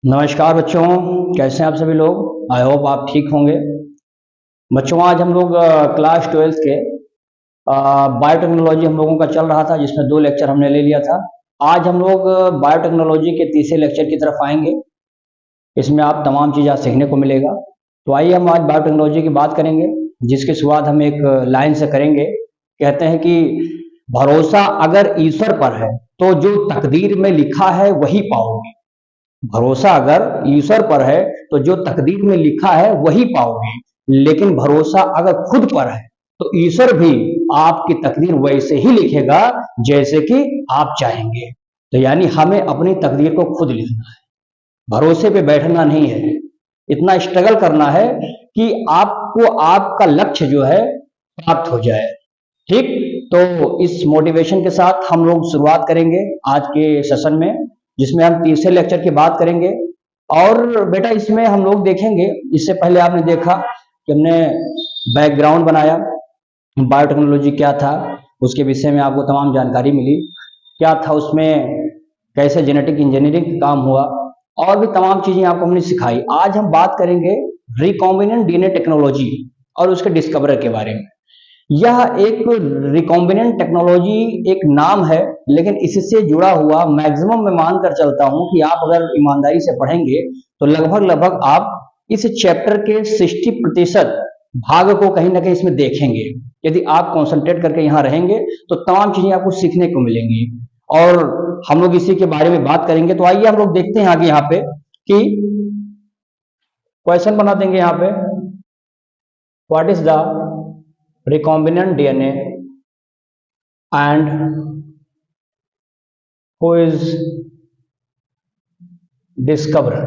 नमस्कार बच्चों, कैसे हैं आप सभी लोग। आई होप आप ठीक होंगे। बच्चों आज हम लोग क्लास 12th के बायोटेक्नोलॉजी हम लोगों का चल रहा था, जिसमें 2 लेक्चर हमने ले लिया था। आज हम लोग बायोटेक्नोलॉजी के तीसरे लेक्चर की तरफ आएंगे। इसमें आप तमाम चीज़ें आज सीखने को मिलेगा। तो आइए हम आज बायोटेक्नोलॉजी की बात करेंगे, जिसकी शुरुआत हम एक लाइन से करेंगे। कहते हैं कि भरोसा अगर ईश्वर पर है तो जो तकदीर में लिखा है वही पाओगे। भरोसा अगर ईश्वर पर है तो जो तकदीर में लिखा है वही पाओगे, लेकिन भरोसा अगर खुद पर है तो ईश्वर भी आपकी तकदीर वैसे ही लिखेगा जैसे कि आप चाहेंगे। तो यानी हमें अपनी तकदीर को खुद लिखना है, भरोसे पे बैठना नहीं है। इतना स्ट्रगल करना है कि आपको आपका लक्ष्य जो है प्राप्त हो जाए। ठीक, तो इस मोटिवेशन के साथ हम लोग शुरुआत करेंगे आज के सेशन में, जिसमें हम तीसरे लेक्चर की बात करेंगे। और बेटा इसमें हम लोग देखेंगे, इससे पहले आपने देखा कि हमने बैकग्राउंड बनाया, बायोटेक्नोलॉजी क्या था उसके विषय में आपको तमाम जानकारी मिली, क्या था उसमें, कैसे जेनेटिक इंजीनियरिंग काम हुआ, और भी तमाम चीजें आपको हमने सिखाई। आज हम बात करेंगे रिकॉम्बिनेंट डीएनए टेक्नोलॉजी और उसके डिस्कवरर के बारे में। यह एक रिकॉम्बिनेंट टेक्नोलॉजी एक नाम है, लेकिन इससे जुड़ा हुआ मैक्सिमम मैं मानकर चलता हूं कि आप अगर ईमानदारी से पढ़ेंगे तो लगभग लगभग आप इस चैप्टर के 60% भाग को कहीं ना कहीं इसमें देखेंगे। यदि आप कंसंट्रेट करके यहाँ रहेंगे तो तमाम चीजें आपको सीखने को मिलेंगी, और हम लोग इसी के बारे में बात करेंगे। तो आइए हम लोग देखते हैं आगे यहाँ पे कि क्वेश्चन बना देंगे यहाँ पे, what is the recombinant DNA and who is discoverer।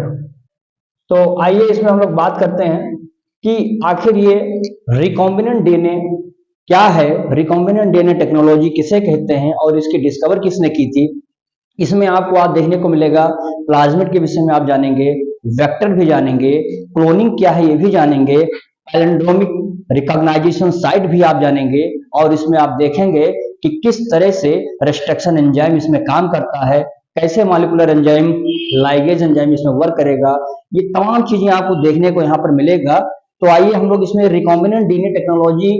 तो आइए इसमें हम लोग बात करते हैं कि आखिर ये रिकॉम्बिनेंट डीएनए क्या है, रिकॉम्बिनेंट डीएनए टेक्नोलॉजी किसे कहते हैं और इसकी डिस्कवर किसने की थी। इसमें आपको आज देखने को मिलेगा प्लाज्मिड के विषय में आप जानेंगे, वेक्टर भी जानेंगे, क्लोनिंग क्या है ये भी जानेंगे, पैलिंड्रोमिक रिकॉग्नाइजेशन साइट भी आप जानेंगे, और इसमें आप देखेंगे कि किस तरह से रेस्ट्रिक्शन एंजाइम इसमें काम करता है, कैसे मॉलिक्यूलर एंजाइम, लाइगेज एंजाइम इसमें वर्क करेगा। ये तमाम चीजें आपको देखने को यहाँ पर मिलेगा। तो आइए हम लोग इसमें रिकॉम्बिनेंट डीएनए टेक्नोलॉजी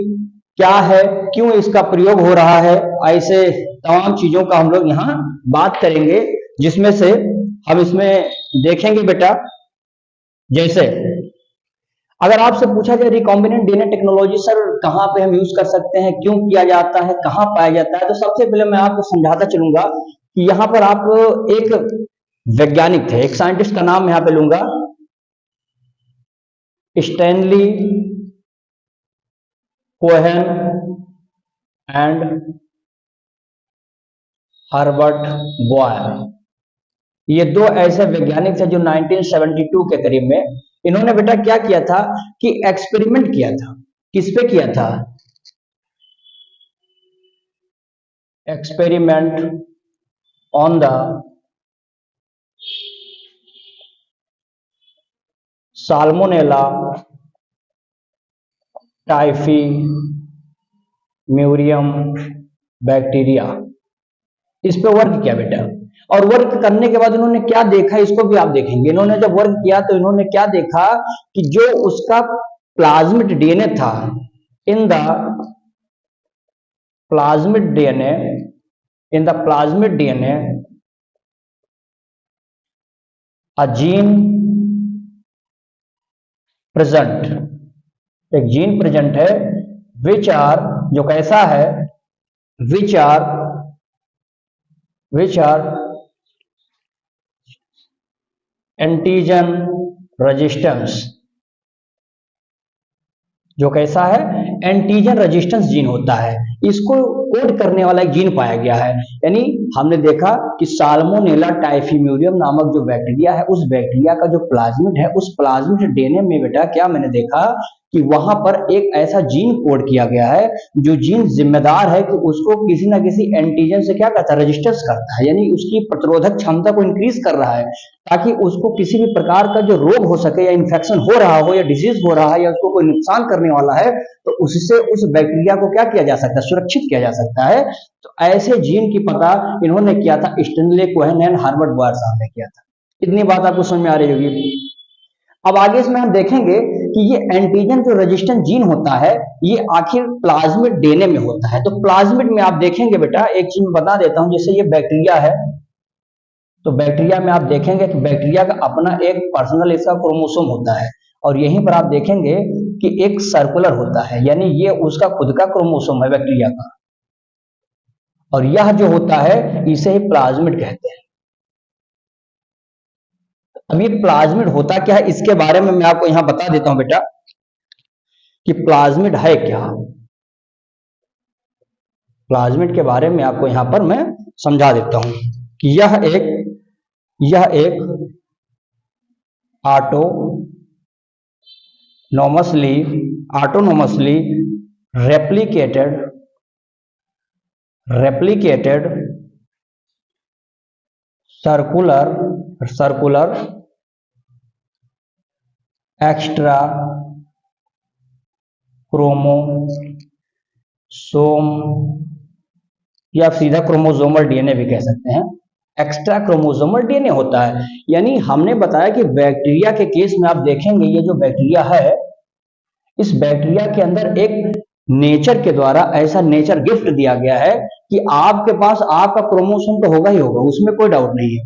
क्या है, क्यों इसका प्रयोग हो रहा है, ऐसे तमाम चीजों का हम लोग यहाँ बात करेंगे, जिसमें से हम इसमें देखेंगे बेटा। जैसे अगर आपसे पूछा जाए रिकॉम्बिनेंट डीएनए टेक्नोलॉजी सर कहाँ पे हम यूज कर सकते हैं, क्यों किया जाता है, कहाँ पाया जाता है, तो सबसे पहले मैं आपको समझाता चलूंगा कि यहाँ पर आप एक वैज्ञानिक थे, एक साइंटिस्ट का नाम यहाँ पे लूंगा, Stanley Cohen and Herbert Boyer. ये दो ऐसे वैज्ञानिक थे जो 1972 के करीब में, इन्होंने बेटा क्या किया था कि एक्सपेरिमेंट किया था। किस पे किया था? Experiment on the salmonella typhimurium bacteria. इस पे वर्क किया बेटा, और वर्क करने के बाद इन्होंने क्या देखा इसको भी आप देखेंगे। इन्होंने जब वर्क किया तो इन्होंने क्या देखा कि जो उसका प्लाज्मिड डीएनए था, in the plasmid DNA, in the plasmid DNA a gene present, एक जीन प्रेजेंट है, विच आर, जो कैसा है, विच आर एंटीजन रेजिस्टेंस, जो कैसा है, एंटीजन रेजिस्टेंस जीन होता है, इसको कोड करने वाला एक जीन पाया गया है। यानी हमने देखा कि साल्मोनेला टाइफीम्यूरियम नामक जो बैक्टीरिया है, उस बैक्टीरिया का जो प्लाज्मिड है, उस प्लाज्मिड डीएनए में बेटा क्या मैंने देखा कि वहां पर एक ऐसा जीन कोड किया गया है, जो जीन जिम्मेदार है कि उसको किसी ना किसी एंटीजन से क्या करता है, रजिस्टर्स करता है, यानी उसकी प्रतिरोधक क्षमता को इंक्रीज कर रहा है, ताकि उसको किसी भी प्रकार का जो रोग हो सके, या इन्फेक्शन हो रहा हो, या डिजीज हो रहा है, या उसको कोई नुकसान करने वाला है, तो उससे उस बैक्टीरिया को क्या किया जा सकता है, सुरक्षित किया जा सकता है। तो ऐसे जीन की पता इन्होंने किया था, Stanley Cohen and Herbert Boyer साहब ने किया था। इतनी बात आपको समझ में आ रही होगी। अब आगे इसमें हम देखेंगे कि ये एंटीजन जो रेजिस्टेंट जीन होता है ये आखिर प्लाज्मिड डीएनए में होता है। तो प्लाज्मिड में आप देखेंगे बेटा, एक चीज मैं बता देता हूं, जैसे ये बैक्टीरिया है, तो बैक्टीरिया में आप देखेंगे कि बैक्टीरिया का अपना एक पर्सनल इसका क्रोमोसोम होता है, और यहीं पर आप देखेंगे कि एक सर्कुलर होता है, यानी ये उसका खुद का क्रोमोसोम है बैक्टीरिया का, और यह जो होता है इसे ही प्लाज्मिड कहते हैं। अब ये प्लाज्मिड होता क्या है इसके बारे में मैं आपको यहां बता देता हूं बेटा कि प्लाज्मिड है क्या। प्लाज्मिड के बारे में आपको यहां पर मैं समझा देता हूं कि यह एक autonomously replicated circular extra chromosome या सीधा क्रोमोसोमल डीएनए भी कह सकते हैं। एक्स्ट्रा क्रोमोसोमल डीएनए होता है, यानी हमने बताया कि बैक्टीरिया के केस में आप देखेंगे ये जो बैक्टीरिया है, इस बैक्टीरिया के अंदर एक नेचर के द्वारा ऐसा नेचर गिफ्ट दिया गया है कि आपके पास आपका क्रोमोसोम तो होगा ही होगा, उसमें कोई डाउट नहीं है,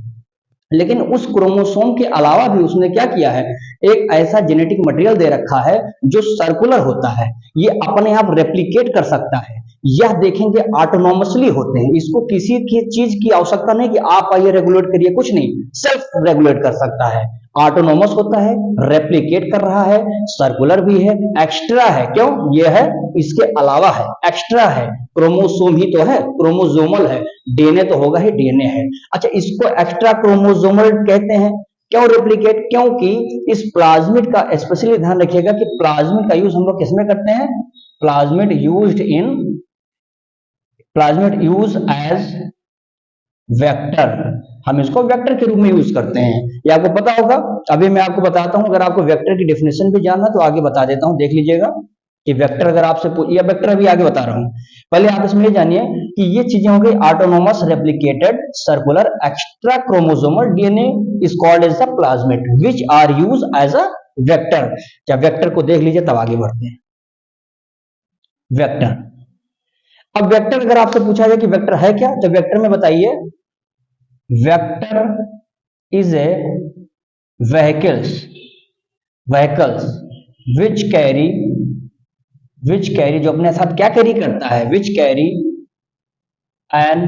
लेकिन उस क्रोमोसोम के अलावा भी उसने क्या किया है, एक ऐसा जेनेटिक मटेरियल दे रखा है जो सर्कुलर होता है, ये अपने आप रेप्लिकेट कर सकता है। यह देखेंगे ऑटोनोमसली होते हैं, इसको किसी की चीज की आवश्यकता नहीं कि आप आइए रेगुलेट करिए, कुछ नहीं, सेल्फ रेगुलेट कर सकता है। ऑटोनोमस होता है, रेप्लिकेट कर रहा है, सर्कुलर भी है, एक्स्ट्रा है, क्यों, ये है इसके अलावा है, एक्स्ट्रा है, क्रोमोसोम ही तो है, क्रोमोसोमल है, डीएनए तो होगा ही, डीएनए है। अच्छा, इसको एक्स्ट्रा क्रोमोसोमल कहते हैं, क्यों रेप्लिकेट, क्योंकि इस प्लाज्मिड का स्पेशली ध्यान रखिएगा कि प्लाज्मिड का यूज हम लोग किसमें करते हैं, प्लाज्मिड यूज एज वेक्टर, हम इसको वेक्टर के रूप में यूज करते हैं, ये आपको पता होगा। अभी मैं आपको बताता हूं, अगर आपको वेक्टर की डेफिनेशन भी जानना तो आगे बता देता हूं, देख लीजिएगा कि वेक्टर अगर आपसे या वेक्टर अभी आगे बता रहा हूं, पहले आप इसमें ये जानिए कि ये चीजें हो गई autonomous replicated circular extra chromosomal DNA is called as the plasmid which are use as a vector. क्या वेक्टर को देख लीजिए तब आगे बढ़ते हैं। वेक्टर, अब वेक्टर अगर आपसे पूछा जाए कि वेक्टर है क्या, तो वेक्टर में बताइए, vector is a vehicles which carry जो अपने साथ क्या कैरी करता है, which carry an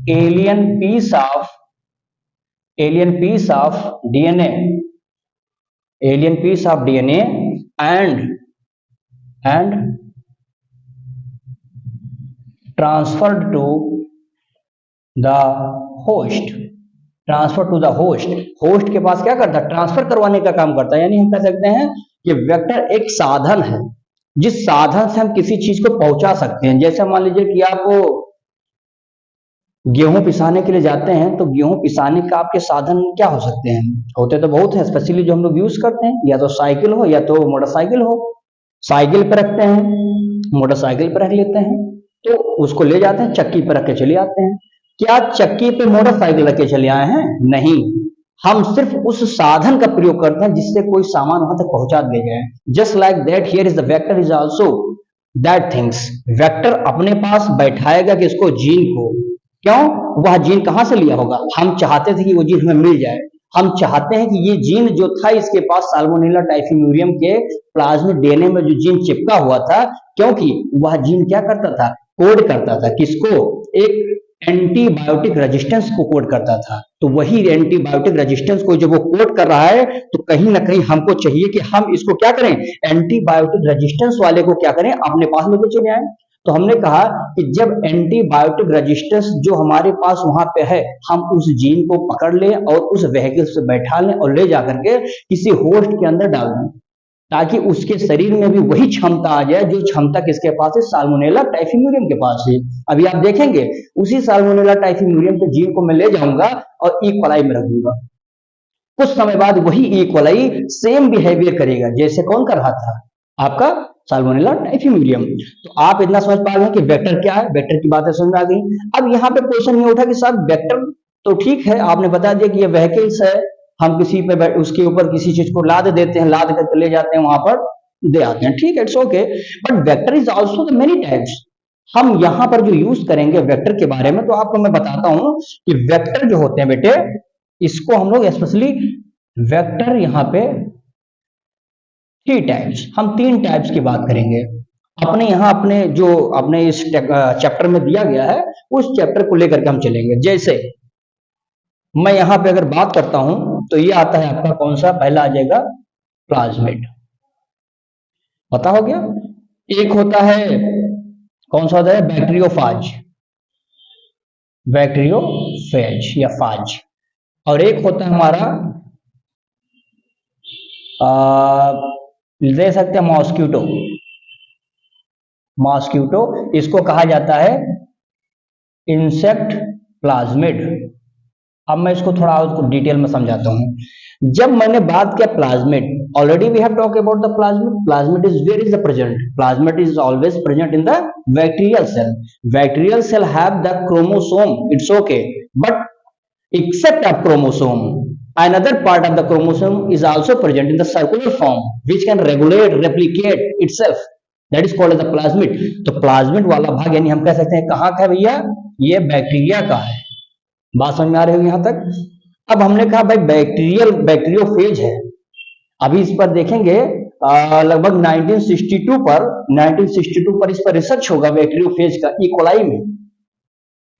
alien piece of DNA and transferred to the host host के पास क्या करता है, ट्रांसफर करवाने का काम करता है। यानी हम कह सकते हैं कि वेक्टर एक साधन है जिस साधन से हम किसी चीज को पहुंचा सकते हैं। जैसे मान लीजिए कि आप गेहूं पिसाने के लिए जाते हैं, तो गेहूं पिसाने का आपके साधन क्या हो सकते हैं, होते तो बहुत है, स्पेशली जो हम लोग यूज करते हैं, या तो साइकिल हो या तो मोटरसाइकिल हो। साइकिल पर रखते हैं, मोटरसाइकिल पर रख लेते हैं, तो उसको ले जाते हैं, चक्की पर रख के चले आते हैं। क्या चक्की पे मोटरसाइकिल रख के चले आए हैं, नहीं, हम सिर्फ उस साधन का प्रयोग करते हैं जिससे कोई सामान वहां तक पहुंचा दिया जाए। Just like that here is the vector is also that things, vector अपने पास बैठाएगा कि इसको जीन को, क्यों, वह जीन कहां से लिया होगा, हम चाहते थे कि वो जीन हमें मिल जाए, हम चाहते हैं कि ये जीन जो था इसके पास साल्मोनेला टाइफिम्यूरियम के प्लाज्मिड डीएनए में जो जीन चिपका हुआ था, क्योंकि वह जीन क्या करता था, कोड करता था, किसको, एक एंटीबायोटिक रेजिस्टेंस को कोड करता था। तो वही एंटीबायोटिक रेजिस्टेंस को जब वो कोड कर रहा है, तो कहीं ना कहीं हमको चाहिए कि हम इसको क्या करें, एंटीबायोटिक रेजिस्टेंस वाले को क्या करें, अपने पास लेके चले आए। तो हमने कहा कि जब एंटीबायोटिक रेजिस्टेंस जो हमारे पास वहां पे है, हम उस जीन को पकड़ लें और उस व्हीकल से बैठा लें और ले जाकर के किसी होस्ट के अंदर डाल दें, ताकि उसके शरीर में भी वही क्षमता आ जाए जो क्षमता किसके पास है, साल्मोनेला टाइफिम्यूरियम के पास है। अभी आप देखेंगे उसी साल्मोनेला टाइफिम्यूरियम के जीन को मैं ले जाऊंगा और ई कोलाई में रख दूंगा, कुछ समय बाद वही ई कोलाई सेम बिहेवियर करेगा जैसे कौन कर रहा था, आपका साल्मोनेला टाइफिम्यूरियम। तो आप इतना समझ पा रहे हैं कि वेक्टर क्या है, वेक्टर की बातें समझ में आ गई। अब यहाँ पे क्वेश्चन ये उठा कि साहब वेक्टर तो ठीक है, आपने बता दिया कि ये व्हीकल्स है, हम किसी पे उसके ऊपर किसी चीज को लाद देते हैं, लाद करके ले जाते हैं वहां पर दे आते हैं, ठीक है, it's okay. But vector is also the many types. हम यहां पर जो यूज करेंगे वेक्टर के बारे में, तो आपको मैं बताता हूं कि वेक्टर जो होते हैं बेटे, इसको हम लोग स्पेशली वेक्टर यहां पे थ्री टाइप्स, हम तीन टाइप्स की बात करेंगे। अपने यहाँ अपने जो अपने इस चैप्टर में दिया गया है उस चैप्टर को लेकर के हम चलेंगे। जैसे मैं यहां पे अगर बात करता हूं तो ये आता है आपका कौन सा, पहला आ जाएगा प्लाज्मिड, पता हो गया। एक होता है कौन सा होता है, बैक्टीरियोफाज, बैक्टीरियोफेज या फाज। और एक होता है हमारा ले सकते हैं मॉस्क्यूटो, मॉस्क्यूटो इसको कहा जाता है इंसेक्ट प्लाज्मिड। अब मैं इसको थोड़ा और डिटेल में समझाता हूं। जब मैंने बात किया plasmid, already we have talk about the plasmid, plasmid is where is the present, plasmid is always present in the bacterial cell, bacterial cell have the chromosome, it's okay, but except of chromosome, another part of the chromosome is also present in the circular form which can regulate replicate itself, that is called as the plasmid। तो plasmid वाला भाग यानी हम कह सकते हैं कहाँ का है भैया, ये बैक्टीरिया का है। बात समझ में आ रही होगी यहां तक। अब हमने कहा भाई बैक्टीरियोफेज है। अभी इस पर देखेंगे लगभग 1962 पर इस पर रिसर्च होगा बैक्टीरियोफेज का, इकोलाई में।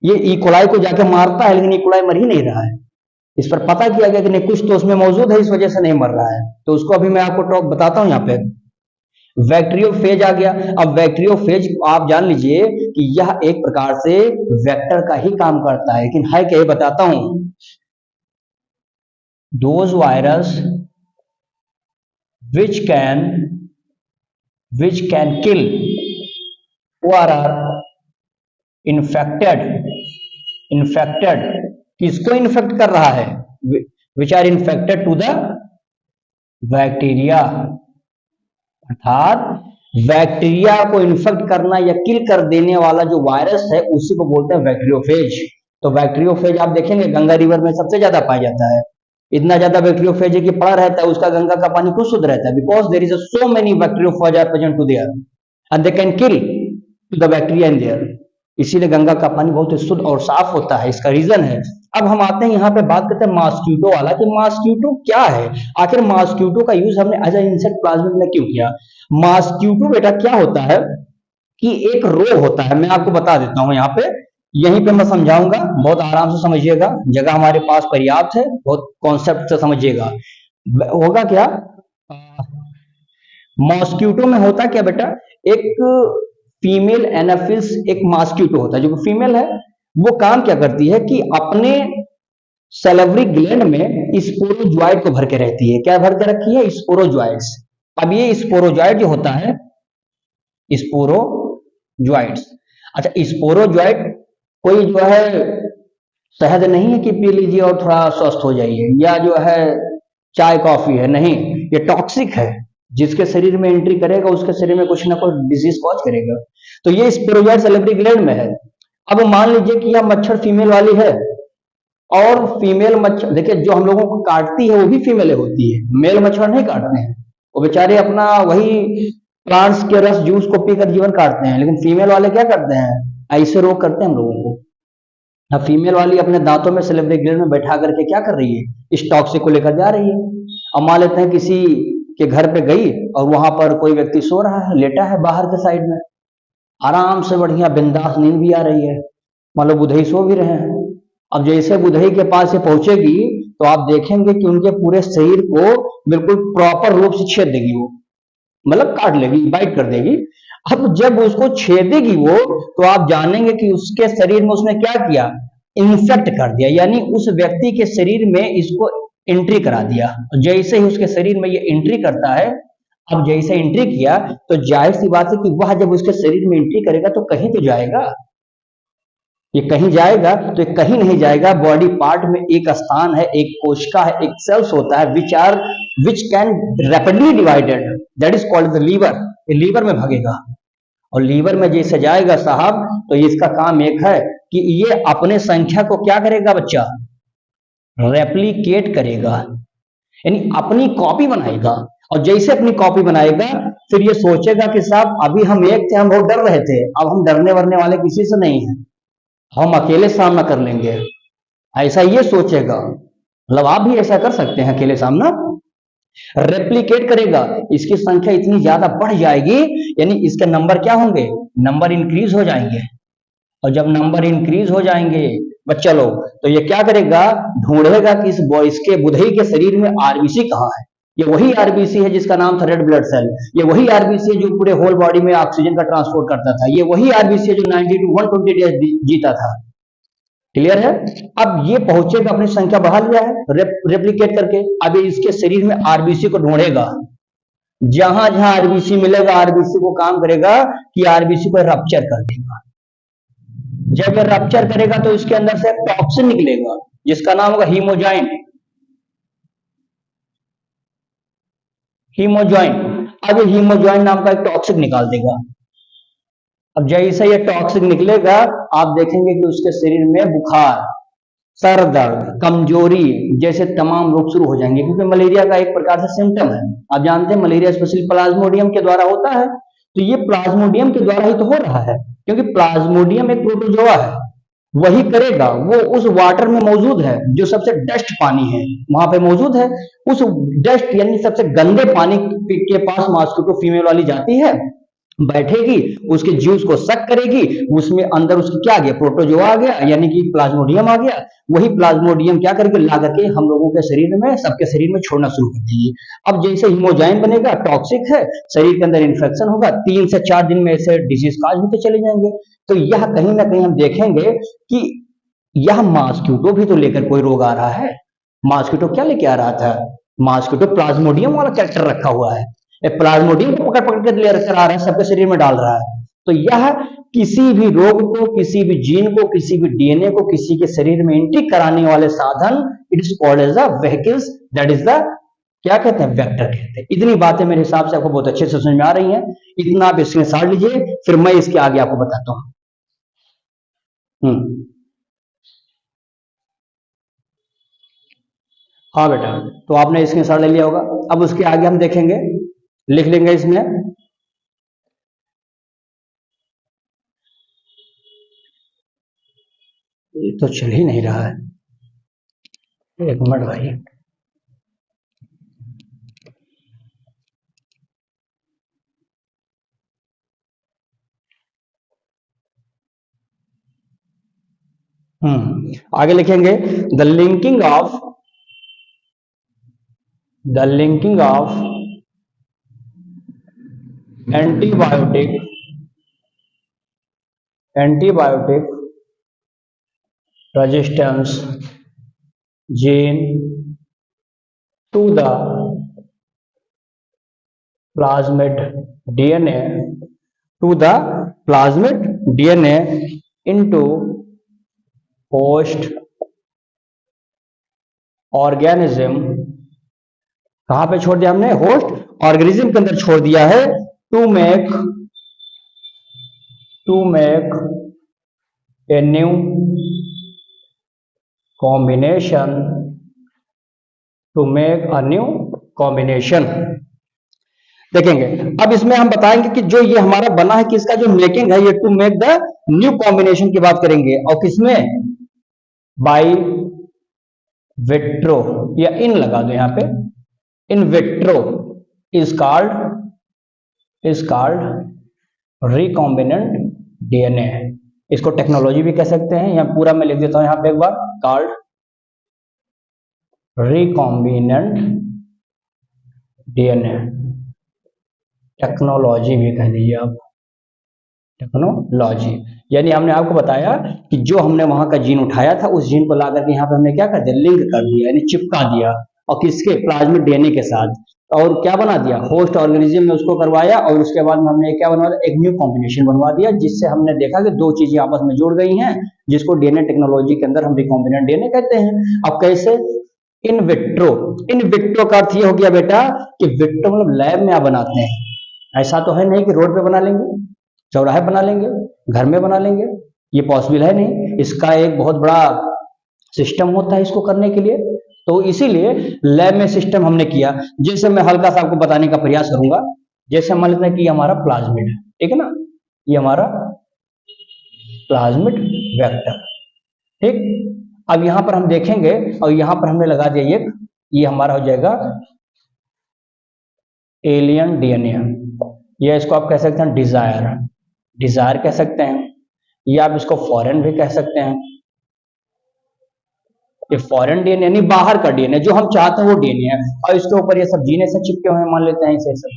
ये इकोलाई को जाके मारता है लेकिन इकोलाई मर ही नहीं रहा है। इस पर पता किया गया कि नहीं, कुछ तो उसमें मौजूद है, इस वजह से नहीं मर रहा है। तो उसको अभी मैं आपको टॉक बताता हूं। यहाँ पे बैक्टीरियोफेज आ गया। अब बैक्टीरियोफेज आप जान लीजिए कि यह एक प्रकार से वेक्टर का ही काम करता है, लेकिन है क्या, बताता हूं। Those virus which can kill or are infected, किसको इन्फेक्ट कर रहा है, which are infected to the bacteria, अर्थात बैक्टीरिया को इन्फेक्ट करना या किल कर देने वाला जो वायरस है उसी को बोलते हैं बैक्टीरियोफेज। तो बैक्टीरियोफेज आप देखेंगे गंगा रिवर में सबसे ज्यादा पाया जाता है। इतना ज्यादा बैक्टीरियोफेज है कि पड़ा रहता है, उसका गंगा का पानी क्यों शुद्ध रहता है, because there is so many bacteriophage are present to there and they can kill to the bacteria in there. इसीलिए गंगा का पानी बहुत ही शुद्ध और साफ होता है, इसका रीजन है। अब हम आते हैं यहाँ पे बात करते हैं मॉस्क्यूटो वाला, कि मॉस्क्यूटो क्या है, आखिर मॉस्क्यूटो का यूज हमने एज इंसेक्ट प्लाज्मिड में क्यों किया। मॉस्क्यूटो बेटा क्या होता है कि एक रोग होता है, मैं आपको बता देता हूं यहाँ पे, यहीं पे मैं समझाऊंगा, बहुत आराम से समझिएगा, जगह हमारे पास पर्याप्त है, बहुत कॉन्सेप्ट से समझिएगा। होगा क्या, मॉस्क्यूटो में होता क्या बेटा, एक फीमेल एनाफिल्स एक मॉस्क्यूटो होता है, जो फीमेल है वो काम क्या करती है कि अपने सैलिवरी ग्लैंड में स्पोरोजोइड को भर के रहती है। क्या भर के रखी है, स्पोरोजोइड्स। अब ये स्पोरोजोइड जो होता है, स्पोरोजोइड्स, अच्छा स्पोरोजोइड कोई जो है शहद नहीं है कि पी लीजिए और थोड़ा स्वस्थ हो जाइए, या जो है चाय कॉफी है, नहीं, ये टॉक्सिक है, जिसके शरीर में एंट्री करेगा उसके शरीर में कुछ ना कुछ डिजीज कॉज करेगा। तो ये स्पोरोजोइड सैलिवरी ग्लैंड में है। अब मान लीजिए कि यह मच्छर फीमेल वाली है, और फीमेल मच्छर देखिए जो हम लोगों को काटती है वो भी फीमेल होती है, मेल मच्छर नहीं काटते हैं, वो बेचारे अपना वही प्लांट्स के रस जूस को पीकर जीवन काटते हैं, लेकिन फीमेल वाले क्या करते हैं, ऐसे रोग करते हैं हम लोगों को। अब फीमेल वाली अपने दांतों में सैलिवरी ग्लैंड में बैठा करके क्या कर रही है, इस टॉक्सिक को लेकर जा रही है। अब मान लेते हैं किसी के घर पे गई और वहां पर कोई व्यक्ति सो रहा है, लेटा है बाहर के साइड में, आराम से बढ़िया बिंदास नींद भी आ रही है, मान लो बुधई सो भी रहे हैं। अब जैसे बुधई के पास से पहुंचेगी तो आप देखेंगे कि उनके पूरे शरीर को बिल्कुल प्रॉपर रूप से छेद देगी, वो मतलब काट लेगी, बाइट कर देगी। अब जब उसको छेदेगी वो, तो आप जानेंगे कि उसके शरीर में उसने क्या किया, इंफेक्ट कर दिया, यानी उस व्यक्ति के शरीर में इसको एंट्री करा दिया। जैसे ही उसके शरीर में ये एंट्री करता है, अब जैसे एंट्री किया तो जाहिर सी बात है कि वह जब उसके शरीर में एंट्री करेगा तो कहीं तो जाएगा, ये कहीं जाएगा, तो ये कहीं नहीं जाएगा। बॉडी पार्ट में एक स्थान है, एक कोशिका है, एक सेल्स होता है which can rapidly divided, that is called the liver. ये लीवर में भागेगा, और लीवर में जैसे जाएगा साहब, तो इसका काम एक है कि ये अपने संख्या को क्या करेगा बच्चा, रेप्लिकेट करेगा, यानी अपनी कॉपी बनाएगा। और जैसे अपनी कॉपी बनाएगा फिर ये सोचेगा कि साहब अभी हम एक थे, हम बहुत डर रहे थे, अब हम डरने वरने वाले किसी से नहीं हैं, हम अकेले सामना कर लेंगे, ऐसा ये सोचेगा। मतलब आप भी ऐसा कर सकते हैं, अकेले सामना रेप्लिकेट करेगा, इसकी संख्या इतनी ज्यादा बढ़ जाएगी, यानी इसके नंबर क्या होंगे, नंबर इंक्रीज हो जाएंगे। और जब नंबर इंक्रीज हो जाएंगे बच्चा लोग, तो ये क्या करेगा, ढूंढेगा कि इस बॉयज के बुधई के शरीर में आरबीसी कहाँ है। ये वही आरबीसी है जिसका नाम था रेड ब्लड सेल, ये वही आरबीसी है जो पूरे होल बॉडी में ऑक्सीजन का ट्रांसपोर्ट करता था, ये वही आरबीसी है जो 90 टू 120 डेज जीता था। क्लियर है। अब ये पहुंचेगा, अपनी संख्या बढ़ा लिया है रेप्लिकेट करके, अब ये इसके शरीर में आरबीसी को ढूंढेगा, जहां जहां आरबीसी मिलेगा आरबीसी को काम करेगा कि आरबीसी को रप्चर कर देगा। जब ये रप्चर करेगा तो इसके अंदर से टॉक्सिन निकलेगा जिसका नाम होगा हीमोजाइन। हीमोजाइन, अब ये हीमोजाइन नाम का एक टॉक्सिक निकाल देगा। अब जैसे ये टॉक्सिक निकलेगा आप देखेंगे कि उसके शरीर में बुखार, सर दर्द, कमजोरी जैसे तमाम रोग शुरू हो जाएंगे, क्योंकि मलेरिया का एक प्रकार से सिम्टम है। आप जानते हैं मलेरिया स्पेशली प्लाज्मोडियम के द्वारा होता है, तो ये प्लाज्मोडियम के द्वारा ही तो हो रहा है, क्योंकि प्लाज्मोडियम एक प्रोटोजोआ है, वही करेगा, वो उस वाटर में मौजूद है जो सबसे डस्ट पानी है वहां पे मौजूद है। उस डस्ट यानी सबसे गंदे पानी के पास मॉस्किटो फीमेल वाली जाती है, बैठेगी, उसके ज्यूस को सक करेगी, उसमें अंदर उसकी क्या आ गया, प्रोटोजोआ आ गया, यानी कि प्लाज्मोडियम आ गया। वही प्लाज्मोडियम क्या करके ला करके हम लोगों के शरीर में, सबके शरीर में छोड़ना शुरू कर देगी। अब जैसे हीमोजाइन बनेगा, टॉक्सिक है, शरीर के अंदर इन्फेक्शन होगा, 3 से 4 दिन में ऐसे डिजीज काज होते चले जाएंगे। तो यह कहीं ना कहीं हम देखेंगे कि यह मॉस्किटो भी तो लेकर कोई रोग आ रहा है। मॉस्किटो क्या लेके आ रहा था, मॉस्किटो प्लाज्मोडियम वाला कैरेक्टर रखा हुआ है, प्लाज्मोडियम को पकड़ पकड़ के लेकर आ रहा है, सबके शरीर में डाल रहा है। तो यह किसी भी रोग को, किसी भी जीन को, किसी भी डीएनए को किसी के शरीर में एंट्री कराने वाले साधन, it is called as the vehicles, that is the क्या कहते हैं, वेक्टर कहते हैं। इतनी बातें मेरे हिसाब से आपको बहुत अच्छे से समझ में आ रही हैं, इतना आप इसमें साड़ लीजिए, फिर मैं इसके आगे आपको बताता हूं। हाँ बेटा, तो आपने इसके साड़ ले लिया होगा। अब उसके आगे हम देखेंगे, लिख लेंगे इसमें, ये तो चल ही नहीं रहा है, एक मिनट भाई। आगे लिखेंगे the linking of antibiotic resistance gene to the plasmid DNA into host organism. कहां पे छोड़ दिया हमने, होस्ट ऑर्गेनिज्म के अंदर छोड़ दिया है, to make a new combination, देखेंगे। अब इसमें हम बताएंगे कि जो ये हमारा बना है कि इसका जो मेकिंग है, ये to make the new combination की बात करेंगे, और किसमें, बाई विट्रो, या इन लगा दो यहां पे, in vitro is called recombinant DNA. इसको टेक्नोलॉजी भी कह सकते हैं, यहां पूरा मैं लिख देता हूं यहां पे एक बार, कॉल्ड रिकॉम्बिनेंट डीएनए, टेक्नोलॉजी भी कह दीजिए आप, टेक्नोलॉजी। यानी हमने आपको बताया कि जो हमने वहां का जीन उठाया था, उस जीन को ला करके यहाँ पे हमने क्या कर दिया, लिंक कर दिया, यानी चिपका दिया, और किसके, प्लाज्मिड डीएनए के साथ, और क्या बना दिया, होस्ट ऑर्गेनिज्म में उसको करवाया, और उसके बाद में हमने क्या बनवा दिया, एक न्यू कॉम्बिनेशन बनवा दिया, जिससे हमने देखा कि दो चीजें आपस में जुड़ गई हैं, जिसको डीएनए टेक्नोलॉजी के अंदर हम रिकॉम्बिनेंट डीएनए कहते हैं। अब कैसे, इन विट्रो का अर्थ ये हो गया बेटा कि विट्रो मतलब लैब में आप बनाते हैं, ऐसा तो है नहीं कि रोड पे बना लेंगे, चौराहे बना लेंगे, घर में बना लेंगे, ये पॉसिबल है नहीं। इसका एक बहुत बड़ा सिस्टम होता है इसको करने के लिए। तो इसीलिए लैब में सिस्टम हमने किया। जैसे मैं हल्का सा आपको बताने का प्रयास करूंगा, जैसे मान लेते हैं कि हमारा प्लाज्मिड है, ठीक है ना, ये हमारा प्लाज्मिड वेक्टर, ठीक। अब यहां पर हम देखेंगे और यहां पर हमने लगा दिया ये हमारा हो जाएगा एलियन डीएनए, या इसको आप कह सकते हैं डिजायर कह सकते हैं, या आप इसको फॉरेन भी कह सकते हैं। ये फॉरेन डीएनए यानी बाहर का डीएनए, जो हम चाहते हैं वो डीएनए है, और इसके ऊपर ये सब जीन ऐसे चिपके हुए हैं, मान लेते हैं इसे सब।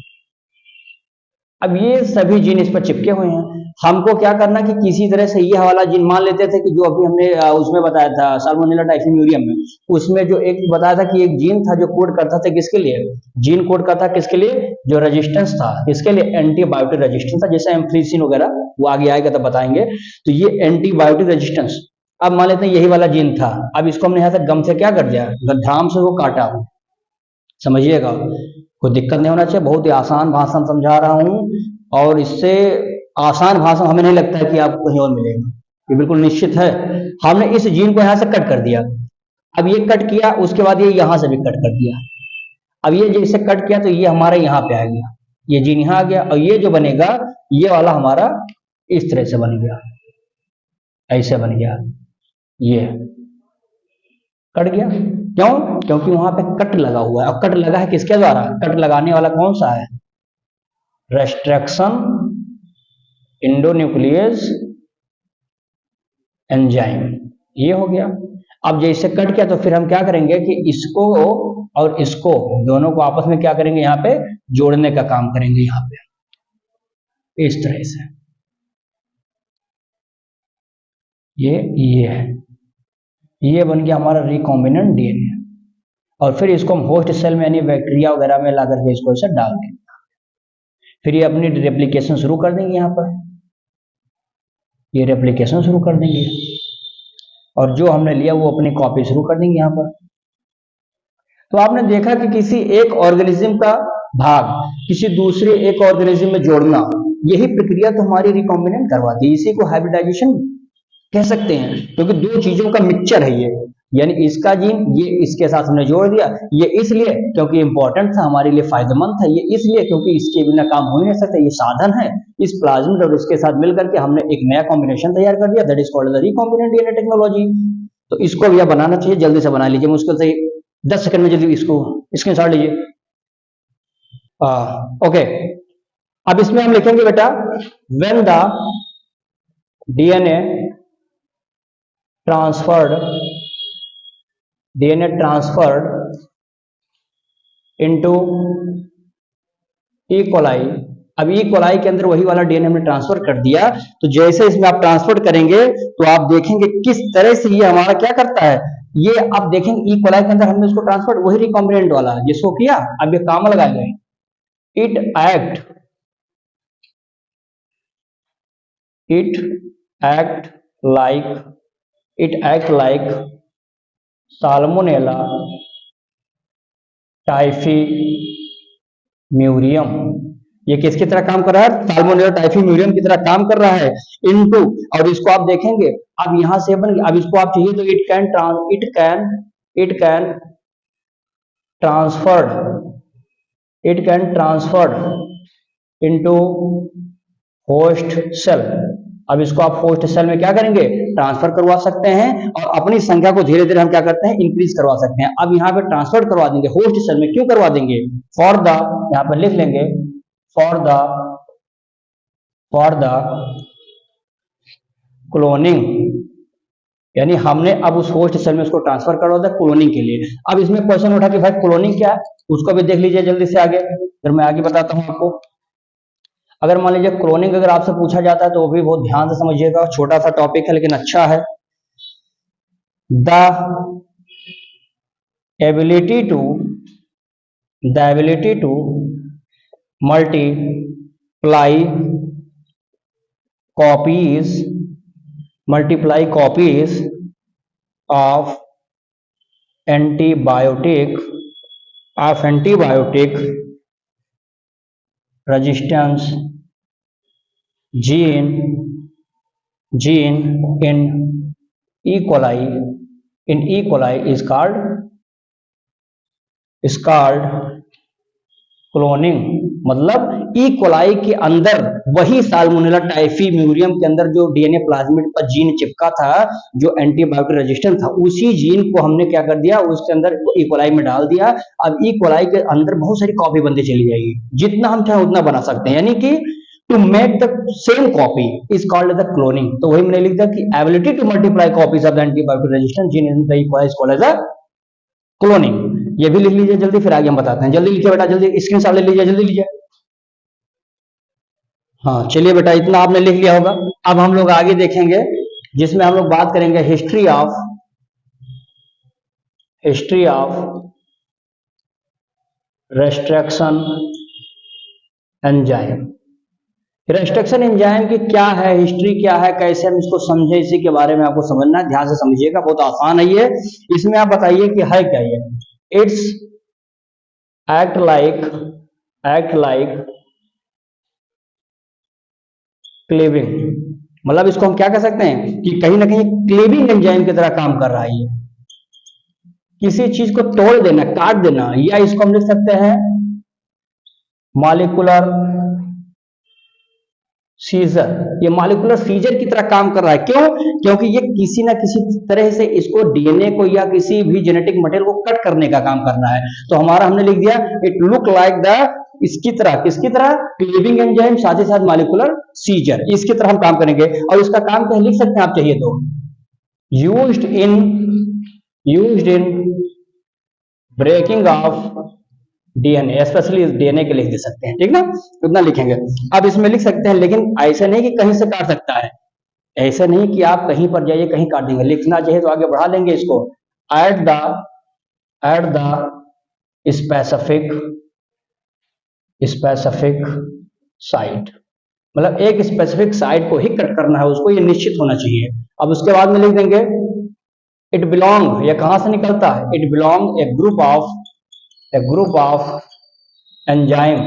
अब ये सभी जीन इस पर चिपके हुए हैं, हमको क्या करना कि किसी तरह से ये वाला जीन मान लेते थे कि जो अभी हमने उसमें बताया था साल्मोनेला टाइफीम्यूरियम में, उसमें जो एक बताया था कि एक जीन था जो कोड करता था किसके लिए, जीन कोड करता किसके लिए, जो रेजिस्टेंस था किसके लिए, एंटीबायोटिक रेजिस्टेंस था, जैसे एम्फ्लिसिन वगैरह, वो आगे आएगा तब बताएंगे। तो ये एंटीबायोटिक रेजिस्टेंस, अब मान लेते हैं यही वाला जीन था, अब इसको हमने यहाँ से गम से क्या कर दिया, धाम से वो काटा, समझिएगा, कोई दिक्कत नहीं होना चाहिए, बहुत ही आसान भाषा में समझा रहा हूं, और इससे आसान भाषा हमें नहीं लगता है कि आपको कहीं और मिलेगा, ये बिल्कुल निश्चित है। हमने इस जीन को यहां से कट कर दिया, अब ये कट किया, उसके बाद ये यहां से भी कट कर दिया, अब ये जैसे कट किया तो ये हमारे यहाँ पे आ गया, ये जीन यहाँ आ गया, और ये जो बनेगा ये वाला हमारा इस तरह से बन गया, ऐसे बन गया, ये कट गया, क्यों, क्योंकि वहां पे कट लगा हुआ है। अब कट लगा है किसके द्वारा, कट लगाने वाला कौन सा है, रेस्ट्रिक्शन इंडोन्यूक्लियस एंजाइम, ये हो गया। अब जैसे कट किया तो फिर हम क्या करेंगे कि इसको और इसको दोनों को आपस में क्या करेंगे, यहाँ पे जोड़ने का काम करेंगे, यहाँ पे इस तरह से, ये है, ये बन गया हमारा रिकॉम्बिनेंट डीएनए, और फिर इसको हम होस्ट सेल में यानी बैक्टीरिया वगैरह में ला करके इसको ऐसे डाल देंगे, फिर ये अपनी रेप्लिकेशन शुरू कर देंगे, यहाँ पर ये रेप्लिकेशन शुरू कर देंगे, और जो हमने लिया वो अपनी कॉपी शुरू कर देंगे यहाँ पर। तो आपने देखा कि किसी एक ऑर्गेनिज्म का भाग किसी दूसरे एक ऑर्गेनिज्म में जोड़ना, यही प्रक्रिया तो हमारी रिकॉम्बिनेंट करवाती है, इसी को हाइब्रिडाइजेशन कह सकते हैं, क्योंकि दो चीजों का मिक्सचर है ये, यानी इसका जीन ये इसके साथ हमने जोड़ दिया, ये इसलिए क्योंकि इंपॉर्टेंट था, हमारे लिए फायदेमंद था, ये इसलिए क्योंकि इसके बिना काम हो ही नहीं सकता, ये साधन है, इस प्लाज्मिड और इसके साथ मिलकर के हमने एक नया कॉम्बिनेशन तैयार कर दिया, that is called the recombinant DNA technology. तो इसको भैया बनाना चाहिए, जल्दी से बना लीजिए, मुश्किल से 10 सेकंड में जल्दी इसको स्क्रीनशॉट लीजिए। ओके, अब इसमें हम लिखेंगे बेटा, when the DNA transferred into E coli. अब ई कोलाई के अंदर वही वाला डीएनए हमने ट्रांसफर कर दिया, तो जैसे इसमें आप ट्रांसफर करेंगे तो आप देखेंगे किस तरह से ये हमारा क्या करता है, ये आप देखेंगे ई कोलाई के अंदर हमने इसको ट्रांसफर, वही रिकॉम्बिनेंट वाला जिसको किया, अब ये काम लगाएंगे, इट एक्ट लाइक साल्मोनेला टाइफीम्यूरियम, ये किसकी तरह काम कर रहा है, साल्मोनेला टाइफीम्यूरियम की तरह काम कर रहा है, इनटू, और इसको आप देखेंगे, अब यहां से बन गया, अब इसको आप चाहिए तो it can transferred into host cell. अब इसको आप होस्ट सेल में क्या करेंगे, ट्रांसफर करवा सकते हैं, और अपनी संख्या को धीरे धीरे हम क्या करते हैं, इंक्रीज करवा सकते हैं। अब यहाँ पे ट्रांसफर करवा देंगे होस्ट सेल में, क्यों करवा देंगे, फॉर द, यहाँ पर लिख लेंगे, फॉर द क्लोनिंग, यानी हमने अब उस होस्ट सेल में उसको ट्रांसफर करवा दिया क्लोनिंग के लिए। अब इसमें क्वेश्चन उठा कि भाई क्लोनिंग क्या है, उसको भी देख लीजिए जल्दी से आगे, फिर मैं आगे बताता हूं आपको। अगर मान लीजिए क्लोनिंग अगर आपसे पूछा जाता है तो वो भी बहुत ध्यान से समझिएगा, छोटा सा टॉपिक है लेकिन अच्छा है। The ability to multiply copies of antibiotic resistance gene in E coli in E coli is called cloning. मतलब ई कोलाई के अंदर वही साल्मोनेला टाइफी म्यूरियम के अंदर जो डीएनए प्लाज्मिड पर जीन चिपका था, जो एंटीबायोटिक रेजिस्टेंट था, उसी जीन को हमने क्या कर दिया, उसके अंदर ई कोलाई में डाल दिया। अब ई कोलाई के अंदर बहुत सारी कॉपी बनती चली जाएगी, जितना हम चाहे उतना बना सकते हैं, यानी कि to make the same copy is called the cloning. तो वही मैंने लिख दिया कि ability to multiply copies of the antibiotic resistant gene in the E coli is called as the cloning. ये भी लिख लीजिए जल्दी, फिर आगे हम बताते हैं। जल्दी लिखिए बेटा, जल्दी स्क्रीनशॉट ले लीजिए, जल्दी लीजिए। हाँ चलिए बेटा, इतना आपने लिख लिया होगा। अब हम लोग आगे देखेंगे, जिसमें हम लोग बात करेंगे history of restriction enzyme. Restriction enzyme की क्या है, हिस्ट्री क्या है, कैसे हम इसको समझे, इसी के बारे में आपको समझना है। ध्यान से समझिएगा, बहुत आसान है ये। इसमें आप बताइए कि है क्या ये। It's act like cleaving. मतलब इसको हम क्या कह सकते हैं कि कहीं ना कहीं क्लीविंग एंजाइम की तरह काम कर रहा है ये, किसी चीज को तोड़ देना, काट देना। या इसको हम लिख सकते हैं मॉलिक्यूलर सीजर। ये मॉलिक्यूलर सीजर की तरह काम कर रहा है। क्यों? क्योंकि ये किसी ना किसी तरह से इसको डीएनए को या किसी भी जेनेटिक मटेरियल को कट करने का काम कर रहा है। तो हमारा हमने लिख दिया इट लुक लाइक द, इसकी तरह, किसकी तरह, क्लीविंग एंजाइम, साथ ही साथ मॉलिक्यूलर सीजर, इसकी तरह हम काम करेंगे। और इसका काम क्या लिख सकते हैं आप चाहिए तो, used in breaking of DNA, specially DNA के लिख दे सकते हैं, ठीक ना, उतना लिखेंगे। अब इसमें लिख सकते हैं, लेकिन ऐसे नहीं कि कहीं से काट सकता है, ऐसे नहीं कि आप कहीं पर जाइए कहीं काट देंगे। लिखना चाहिए तो आगे बढ़ा लेंगे इसको, एट द स्पेसिफिक साइट। मतलब एक स्पेसिफिक साइट को ही कट करना है उसको, ये निश्चित होना चाहिए। अब उसके बाद में लिख देंगे इट बिलोंग, ये कहां से निकलता है, it belong A group of enzyme,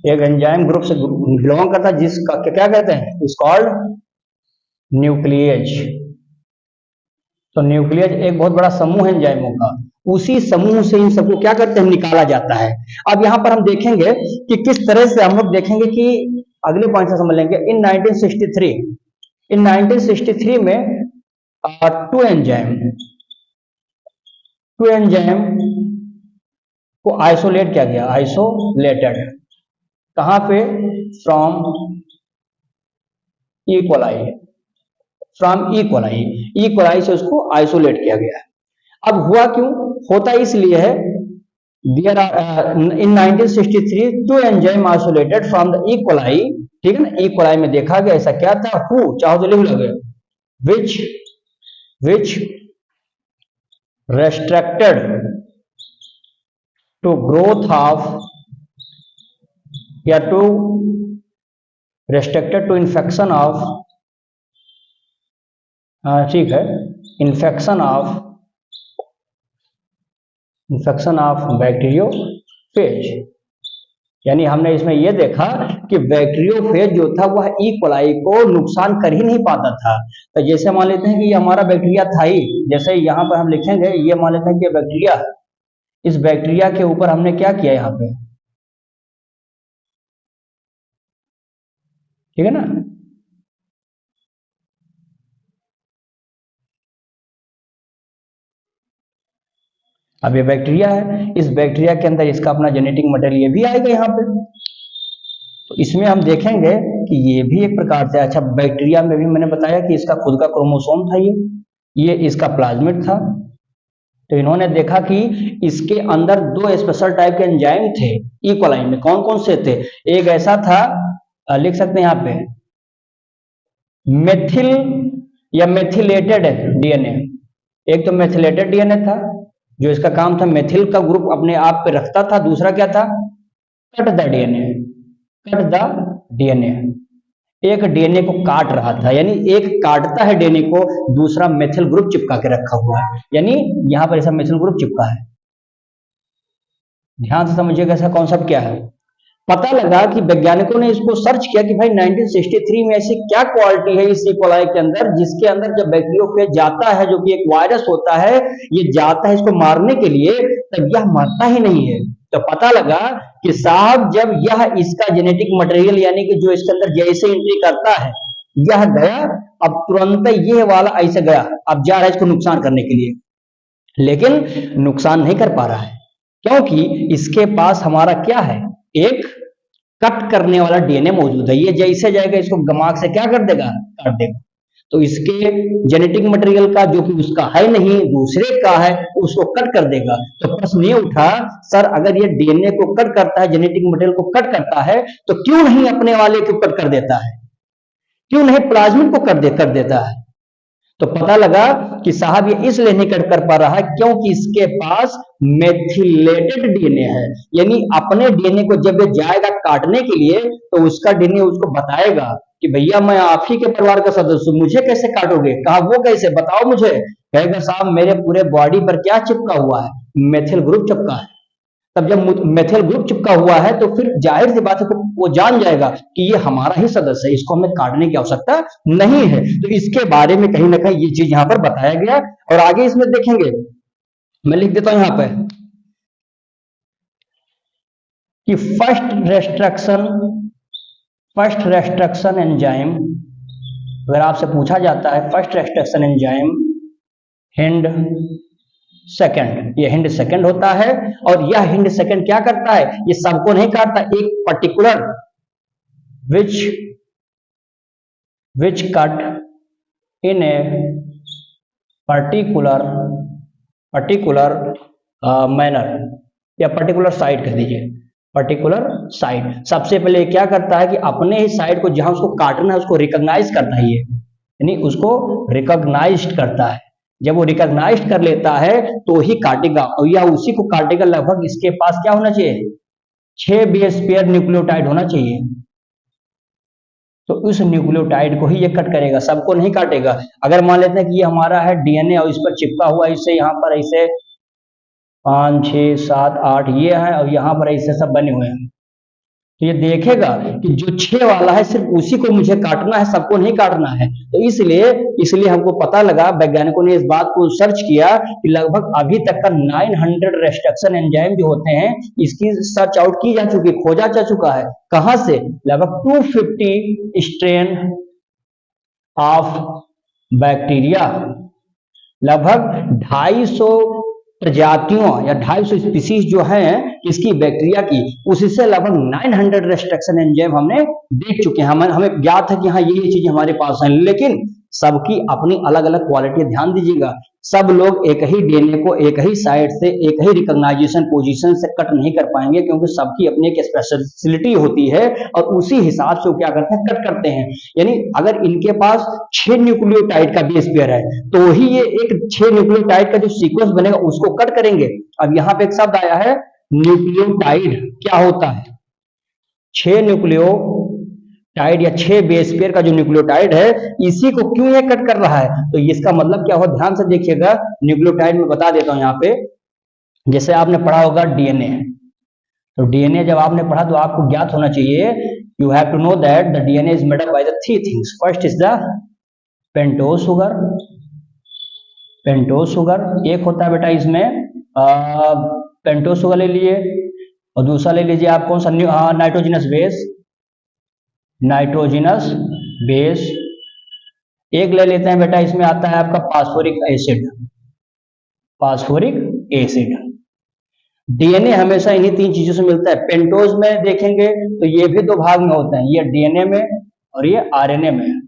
एक एंजाइम ग्रुप से बिलोंग करता है, जिसका क्या कहते हैं, इज कॉल्ड न्यूक्लियेज। तो न्यूक्लियस एक बहुत बड़ा समूह है एंजाइमों का, उसी समूह से इन सबको क्या करते हैं, निकाला जाता है। अब यहां पर हम देखेंगे कि किस तरह से हम लोग देखेंगे कि अगले पॉइंट से समझ लेंगे। इन 1963 में टू एंजाइम को आइसोलेट किया गया, आइसोलेटेड कहां पे, फ्रॉम ई कोलाई से उसको आइसोलेट किया गया है। अब हुआ क्यों, होता इसलिए है, there are in 1963 two enzyme isolated from the E coli, ठीक है ना। ई कोलाई में देखा गया ऐसा क्या था, हु, चाहो तो लिख लोगे, which restricted to growth of, या to restricted to infection of, ठीक है, इन्फेक्शन ऑफ बैक्टीरियोफेज। यानी हमने इसमें यह देखा कि बैक्टीरियोफेज जो था वह ई कोलाई को नुकसान कर ही नहीं पाता था। तो जैसे मान लेते हैं कि ये हमारा बैक्टीरिया था ही, जैसे यहां पर हम लिखेंगे, ये मान लेते हैं कि बैक्टीरिया, इस बैक्टीरिया के ऊपर हमने क्या किया यहां पे, ठीक है ना। अब ये बैक्टीरिया है, इस बैक्टीरिया के अंदर इसका अपना जेनेटिक मटेरियल ये भी आएगा यहाँ पे। तो इसमें हम देखेंगे कि ये भी एक प्रकार से, अच्छा बैक्टीरिया में भी मैंने बताया कि इसका खुद का क्रोमोसोम था, ये इसका प्लाज्मिड था। तो इन्होंने देखा कि इसके अंदर दो स्पेशल टाइप के एंजाइम थे ई कोलाई में। कौन कौन से थे, एक ऐसा था, लिख सकते हैं यहाँ पे, मेथिल या मेथिलेटेड डीएनए। एक तो मेथिलेटेड डीएनए था जो इसका काम था मेथिल का ग्रुप अपने आप पे रखता था, दूसरा क्या था, कट द डीएनए, एक डीएनए को काट रहा था, यानी एक काटता है डीएनए को, दूसरा मेथिल ग्रुप चिपका के रखा हुआ है, यानी यहां पर ऐसा मेथिल ग्रुप चिपका है। ध्यान से समझिएगा ऐसा कॉन्सेप्ट क्या है। पता लगा कि वैज्ञानिकों ने इसको सर्च किया कि भाई 1963 में ऐसी क्या क्वालिटी है इस इकोलाई के अंदर, जिसके अंदर जब बैक्टीरियोफेज जाता है, जो कि एक वायरस होता है, ये जाता है इसको मारने के लिए, तब यह मरता ही नहीं है। तो पता लगा कि साहब जब यह इसका जेनेटिक मटेरियल यानी कि जो इसके अंदर जैसे एंट्री करता है, यह गया, अब तुरंत ये वाला ऐसे गया, अब जा रहा है इसको नुकसान करने के लिए, लेकिन नुकसान नहीं कर पा रहा है, क्योंकि इसके पास हमारा क्या है, एक कट करने वाला डीएनए मौजूद है। ये जैसे जाएगा इसको दिमाग से क्या कर देगा, काट देगा। तो इसके जेनेटिक मटेरियल का जो कि उसका है नहीं, दूसरे का है, उसको कट कर देगा। तो प्रश्न ये उठा, सर अगर ये डीएनए को कट करता है, जेनेटिक मटेरियल को कट करता है, तो क्यों नहीं अपने वाले को कट कर देता है, क्यों नहीं प्लाज्मिड को कर देता है? तो पता लगा कि साहब ये इसलिए नहीं कर पा रहा है क्योंकि इसके पास मेथिलेटेड डीएनए है, यानी अपने डीएनए को जब ये जाएगा काटने के लिए, तो उसका डीएनए उसको बताएगा कि भैया मैं आप ही के परिवार का सदस्य हूं, मुझे कैसे काटोगे? कहा वो कैसे, बताओ मुझे। कहेगा साहब मेरे पूरे बॉडी पर क्या चिपका हुआ है, मेथिल ग्रुप चिपका है। तब जब मेथिल ग्रुप चिपका हुआ है तो फिर जाहिर सी बात है, तो वो जान जाएगा कि ये हमारा ही सदस्य है, इसको हमें काटने की आवश्यकता नहीं है। तो इसके बारे में कहीं ना कहीं ये चीज यहां पर बताया गया। और आगे इसमें देखेंगे, मैं लिख देता हूं यहां पर कि फर्स्ट रेस्ट्रक्शन एंजाइम, अगर आपसे पूछा जाता है फर्स्ट रेस्ट्रक्शन एंजाइम हिंड सेकंड, ये हिंड सेकंड होता है। और यह हिंड सेकंड क्या करता है, ये सबको नहीं काटता, एक particular which cut in a particular manner, या पर्टिकुलर साइड कह दीजिए, पर्टिकुलर साइड। सबसे पहले क्या करता है कि अपने ही साइड को जहां उसको काटना है उसको रिकॉग्नाइज करता है, ये यानी उसको रिकॉग्नाइज करता है। जब वो रिकॉग्नाइज कर लेता है तो ही काटेगा, और यह उसी को काटेगा। लगभग इसके पास क्या होना चाहिए, 6 बेस पेयर न्यूक्लियोटाइड होना चाहिए। तो उस न्यूक्लियोटाइड को ही ये कट करेगा, सबको नहीं काटेगा। अगर मान लेते हैं कि ये हमारा है डीएनए और इस पर चिपका हुआ, इससे यहाँ पर ऐसे 5 6 7 8 ये है, और यहाँ पर ऐसे सब बने हुए हैं, तो ये देखेगा कि जो 6 वाला है सिर्फ उसी को मुझे काटना है, सबको नहीं काटना है। तो इसलिए हमको पता लगा, वैज्ञानिकों ने इस बात को सर्च किया कि लगभग अभी तक का 900 रेस्ट्रक्शन एंजाइम जो होते हैं, इसकी सर्च आउट की जा चुकी, खोजा जा चुका है। कहां से? लगभग 250 स्ट्रेन ऑफ बैक्टीरिया, लगभग 250 प्रजातियों या 250 स्पीसीज जो हैं इसकी बैक्टीरिया की, उससे लगभग 900 रेस्ट्रक्शन एंजाइम हमने देख चुके हैं। हमें ज्ञात है कि हाँ ये चीजें हमारे पास हैं, लेकिन सबकी अपनी अलग अलग क्वालिटी। ध्यान दीजिएगा, सब लोग एक ही डीएनए को एक ही साइड से, एक ही रिकॉग्नाइजेशन पोजीशन से कट नहीं कर पाएंगे, क्योंकि सबकी अपनी एक स्पेशलिटी होती है, और उसी हिसाब से वो क्या करते हैं, कट करते हैं। यानी अगर इनके पास 6 न्यूक्लियोटाइड का बेस पेयर है, तो ही ये एक 6 न्यूक्लियोटाइड का जो सीक्वेंस बनेगा उसको कट करेंगे। अब यहाँ पे एक शब्द आया है न्यूक्लियोटाइड, क्या होता है? 6 न्यूक्लियोटाइड या 6 बेस पेयर का जो न्यूक्लियोटाइड है, इसी को क्यों ये कट कर रहा है? तो इसका मतलब क्या हुआ, ध्यान से देखिएगा। न्यूक्लियोटाइड में बता देता हूं यहाँ पे, जैसे आपने पढ़ा होगा डीएनए, तो डीएनए जब आपने पढ़ा तो आपको ज्ञात होना चाहिए, you have to know that the DNA is made up by the 3 things. First is the pentose sugar, एक होता है बेटा इसमें पेंटोज शुगर ले लीजिए, और दूसरा ले लीजिए आप कौन सा, नाइट्रोजिनस बेस। एक ले लेते हैं बेटा, इसमें आता है आपका फास्फोरिक एसिड। डीएनए हमेशा इन्हीं 3 चीजों से मिलता है। पेंटोज में देखेंगे तो ये भी 2 भाग में होते हैं, ये डीएनए में और ये आरएनए में।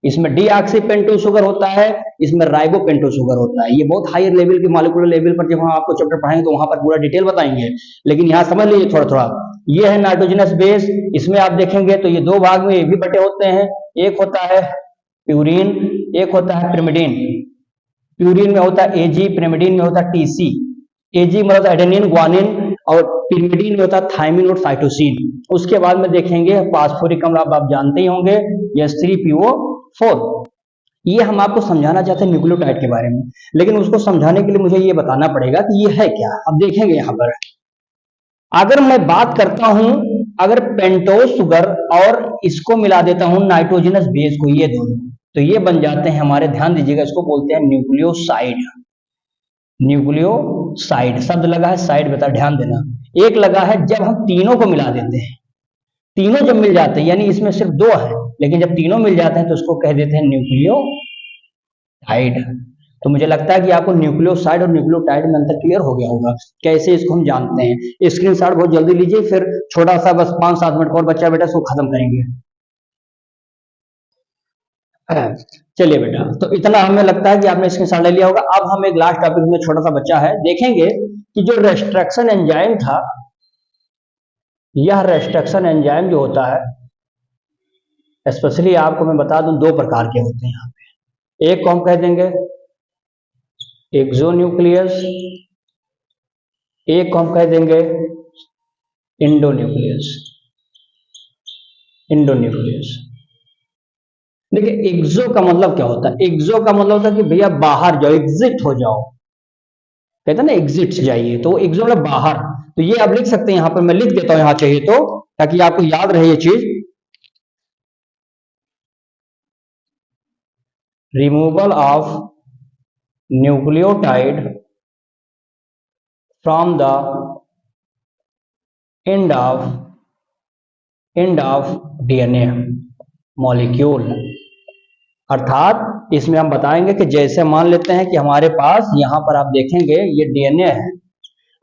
इसमें डीऑक्सी पेंटोज शुगर होता है, इसमें राइबो पेंटोज शुगर होता है। ये बहुत हायर लेवल के मॉलिक्यूलर लेवल पर जब हम आपको चैप्टर पढ़ाएंगे तो वहां पर पूरा डिटेल बताएंगे, लेकिन यहाँ समझ लीजिए थोड़ा थोड़ा। ये है नाइट्रोजनस बेस, इसमें आप देखेंगे तो ये 2 भाग में ये भी बटे होते हैं। एक होता है प्यूरिन, एक होता है पिरिमिडीन। प्यूरिन में होता है एजी, पिरिमिडीन में होता है टीसी। एजी में होता है एडेनिन, ग्वानिन, और पिरिमिडीन में होता है थायमिन और साइटोसिन। उसके बाद में देखेंगे फास्फोरिक अम्ल, आप जानते ही होंगे, H3PO4। ये हम आपको समझाना चाहते हैं न्यूक्लियोटाइड के बारे में, लेकिन उसको समझाने के लिए मुझे ये बताना पड़ेगा कि ये है क्या। अब देखेंगे यहाँ पर अगर मैं बात करता हूं, अगर पेंटोज शुगर और इसको मिला देता हूं नाइट्रोजनस बेस को, ये दोनों, तो ये बन जाते हैं हमारे, ध्यान दीजिएगा, इसको बोलते हैं न्यूक्लियोसाइड। न्यूक्लियोसाइड शब्द लगा है, साइड बता, ध्यान देना। एक लगा है जब हम तीनों को मिला देते हैं, तीनों जब मिल जाते हैं, यानी इसमें सिर्फ दो है, लेकिन जब तीनों मिल जाते हैं तो उसको कह देते हैं न्यूक्लियोटाइड। तो मुझे लगता है कि आपको न्यूक्लियोसाइड और न्यूक्लियोटाइड में अंतर क्लियर हो गया होगा, कैसे इसको हम जानते हैं। स्क्रीनशॉट बहुत जल्दी लीजिए, फिर छोटा सा बस 5-7 मिनट और बच्चा बेटा इसको खत्म करेंगे। चलिए बेटा, तो इतना हमें लगता है कि आपने स्क्रीनशॉट ले लिया होगा। अब हम एक लास्ट टॉपिक में, छोटा सा बच्चा है, देखेंगे कि जो रेस्ट्रक्शन एंजाइम था, यह रेस्ट्रक्शन एंजाइम जो होता है, स्पेशली आपको मैं बता दूं, दो प्रकार के होते हैं यहाँ पे। एक को हम कह देंगे एक्सोन्यूक्लियस, एक को हम कह देंगे इंडोन्यूक्लियस। इंडोन्यूक्लियस, देखिए एक्सो का मतलब क्या होता है? एक्सो का मतलब होता है कि भैया बाहर जाओ, एग्जिट हो जाओ, कहते हैं ना एग्जिट जाइए, तो एक्सो मतलब बाहर। तो ये आप लिख सकते हैं, यहां पर मैं लिख देता हूं, यहां चाहिए तो, ताकि आपको याद रहे ये चीज। Removal of nucleotide from the end of DNA molecule. अर्थात इसमें हम बताएंगे कि जैसे मान लेते हैं कि हमारे पास यहां पर आप देखेंगे ये डीएनए है,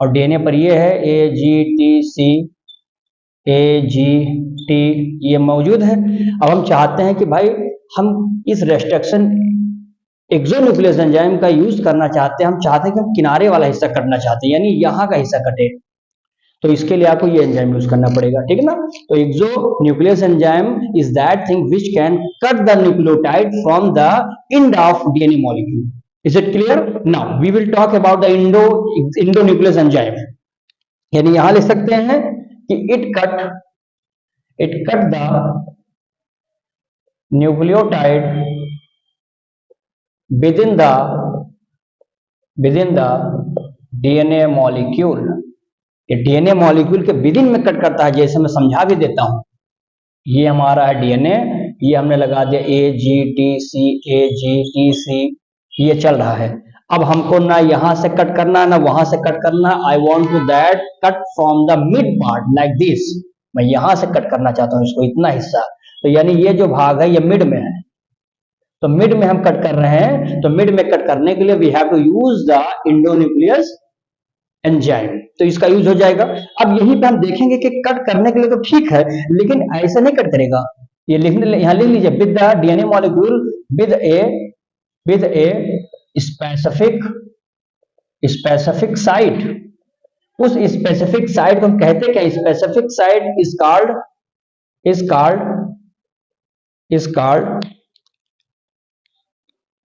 और डीएनए पर ये है AGTC, AGT, ये मौजूद है। अब हम चाहते हैं कि भाई हम इस रेस्ट्रिक्शन एक्सोन्यूक्लियस एंजाइम का यूज करना चाहते हैं, हम चाहते हैं कि हम किनारे वाला हिस्सा कटना चाहते हैं, यानी यहां का हिस्सा कटे, तो इसके लिए आपको ये एंजाइम यूज करना पड़ेगा, ठीक है ना। तो exonuclease enzyme is that thing which can cut the nucleotide from the end of DNA molecule. Is it clear? Now we will talk about the endonuclease enzyme. यानी यहां लिख सकते हैं कि it cut the nucleotide within the DNA molecule. ये DNA molecule के within में cut करता है, जैसे मैं समझा भी देता हूं। ये हमारा है डीएनए, ये हमने लगा दिया AGTC, AGTC, ये चल रहा है। अब हमको ना यहां से कट करना है ना वहां से कट करना है। I want to that cut from the mid part like this, मैं यहां से कट करना चाहता हूं इसको, इतना हिस्सा। तो यानी ये जो भाग है ये मिड में है, तो मिड में हम कट कर रहे हैं। तो मिड में कट करने के लिए we have to use the endonuclease enzyme, तो इसका यूज हो जाएगा। अब यहीं पे हम देखेंगे कि कट करने के लिए तो ठीक है, लेकिन ऐसा नहीं कट करेगा। ये लिखने, यहां लिख लीजिए, with the DNA molecule with a specific site. उस स्पेसिफिक साइट को हम कहते क्या? Specific site is called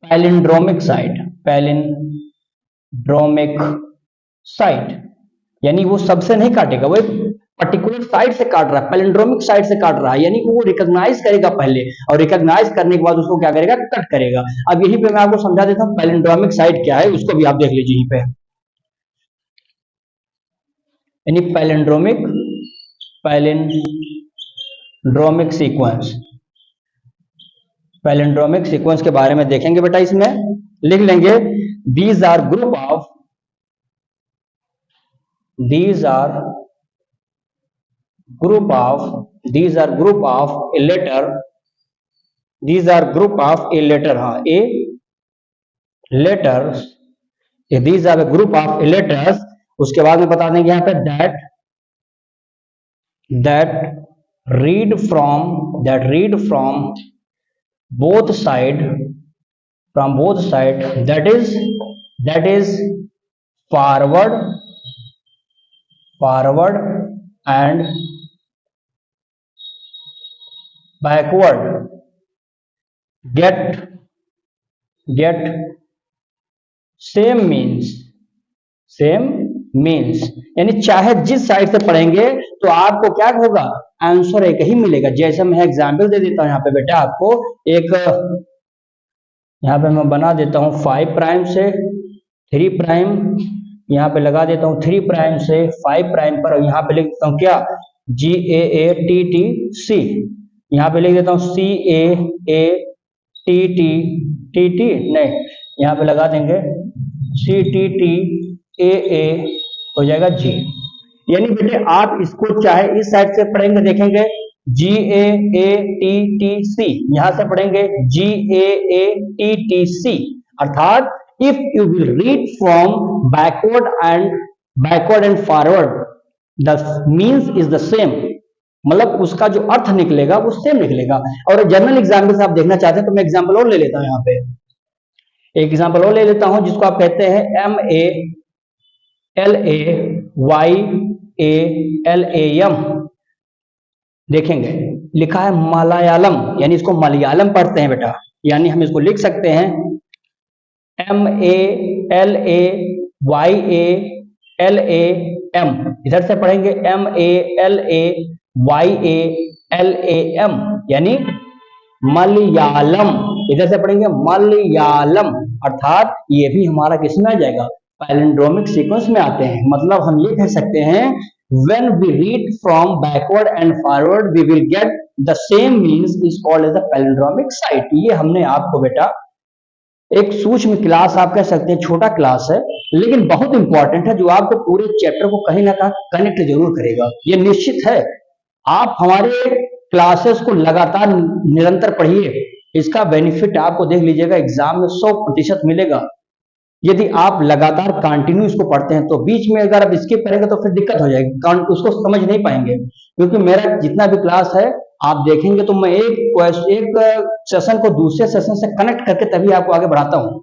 palindromic site. यानी वो सबसे नहीं काटेगा, वो एक पर्टिकुलर साइड से काट रहा है, पैलिंड्रोमिक साइड से काट रहा है, यानी कि वो रिकॉग्नाइज करेगा पहले, और रिकॉग्नाइज करने के बाद उसको क्या करेगा? कट करेगा। अब यहीं पे मैं आपको समझा देता हूं पैलिंड्रोमिक साइट क्या है, उसको भी आप देख लीजिए यहीं पे। यानी पैलिंड्रोमिक सीक्वेंस के बारे में देखेंगे बेटा। इसमें लिख लेंगे these are group of a letter, हाँ, a letters, these are a group of a letters। उसके बाद में बता देंगे यहाँ पे that read from both side, that is forward and backward, get same means। यानी चाहे जिस साइड से पढ़ेंगे तो आपको क्या होगा? आंसर एक ही मिलेगा। जैसे मैं एग्जाम्पल दे देता हूं यहाँ पे बेटा, आपको एक यहाँ पे मैं बना देता हूं 5 प्राइम से 3 प्राइम, यहाँ पे लगा देता हूँ 3 प्राइम से 5 प्राइम पर, और यहाँ पे लिख देता हूँ क्या, GAATTC। यहाँ पे लिख देता हूँ CAATTTT, नहीं, यहाँ पे लगा देंगे CTTAA, हो जाएगा G। यानी बेटे आप इसको चाहे इस साइड से पढ़ेंगे, देखेंगे GAATTC, यहां से पढ़ेंगे GAATTC, अर्थात if you will read from backward and forward, the means is the same, मतलब उसका जो अर्थ निकलेगा वो सेम निकलेगा। और जनरल एग्जाम्पल से आप देखना चाहते हैं तो मैं एग्जाम्पल और ले लेता हूं, यहाँ पे एक एग्जाम्पल और ले लेता हूं, जिसको आप कहते हैं MALAYALAM। देखेंगे लिखा है मलयालम, यानी इसको मलयालम पढ़ते हैं बेटा, यानी हम इसको लिख सकते हैं MALAYALAM, इधर से पढ़ेंगे MALAYALAM, यानी मलयालम, इधर से पढ़ेंगे मलयालम, अर्थात ये भी हमारा किसमें आ जाएगा, पैलिंड्रोमिक सीक्वेंस में आते हैं। मतलब हम ये कह सकते हैं when we read from backward and forward we will get the same means is called as the palindromic site। ये हमने आपको बेटा एक सूक्ष्म क्लास आप कह सकते हैं, छोटा क्लास है लेकिन बहुत इंपॉर्टेंट है, जो आपको पूरे चैप्टर को कहीं ना कहीं कनेक्ट जरूर करेगा, ये निश्चित है। आप हमारे क्लासेस को लगातार निरंतर पढ़िए, इसका बेनिफिट आपको देख लीजिएगा एग्जाम में 100% मिलेगा। यदि आप लगातार कंटिन्यू इसको पढ़ते हैं तो बीच में अगर आप स्किप करेंगे तो फिर दिक्कत हो जाएगी, उसको समझ नहीं पाएंगे। क्योंकि मेरा जितना भी क्लास है आप देखेंगे तो मैं एक सेशन को दूसरे सेशन से कनेक्ट करके तभी आपको आगे बढ़ाता हूं।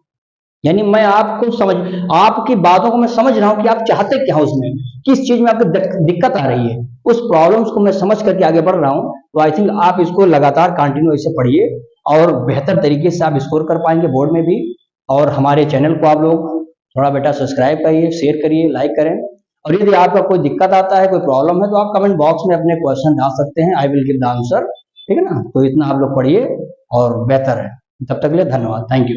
यानी मैं आपकी बातों को मैं समझ रहा हूं कि आप चाहते क्या हो, उसमें किस चीज में आपको दिक्कत आ रही है, उस प्रॉब्लम्स को मैं समझ करके आगे बढ़ रहा हूं। तो आई थिंक आप इसको लगातार कंटिन्यू ऐसे पढ़िए और बेहतर तरीके से आप स्कोर कर पाएंगे बोर्ड में भी। और हमारे चैनल को आप लोग थोड़ा बेटा सब्सक्राइब करिए, शेयर करिए, लाइक करें। और यदि आपका कोई दिक्कत आता है, कोई प्रॉब्लम है, तो आप कमेंट बॉक्स में अपने क्वेश्चन डाल सकते हैं, I will give the answer. ठीक है ना, तो इतना आप लोग पढ़िए और बेहतर है। तब तक के लिए धन्यवाद, थैंक यू।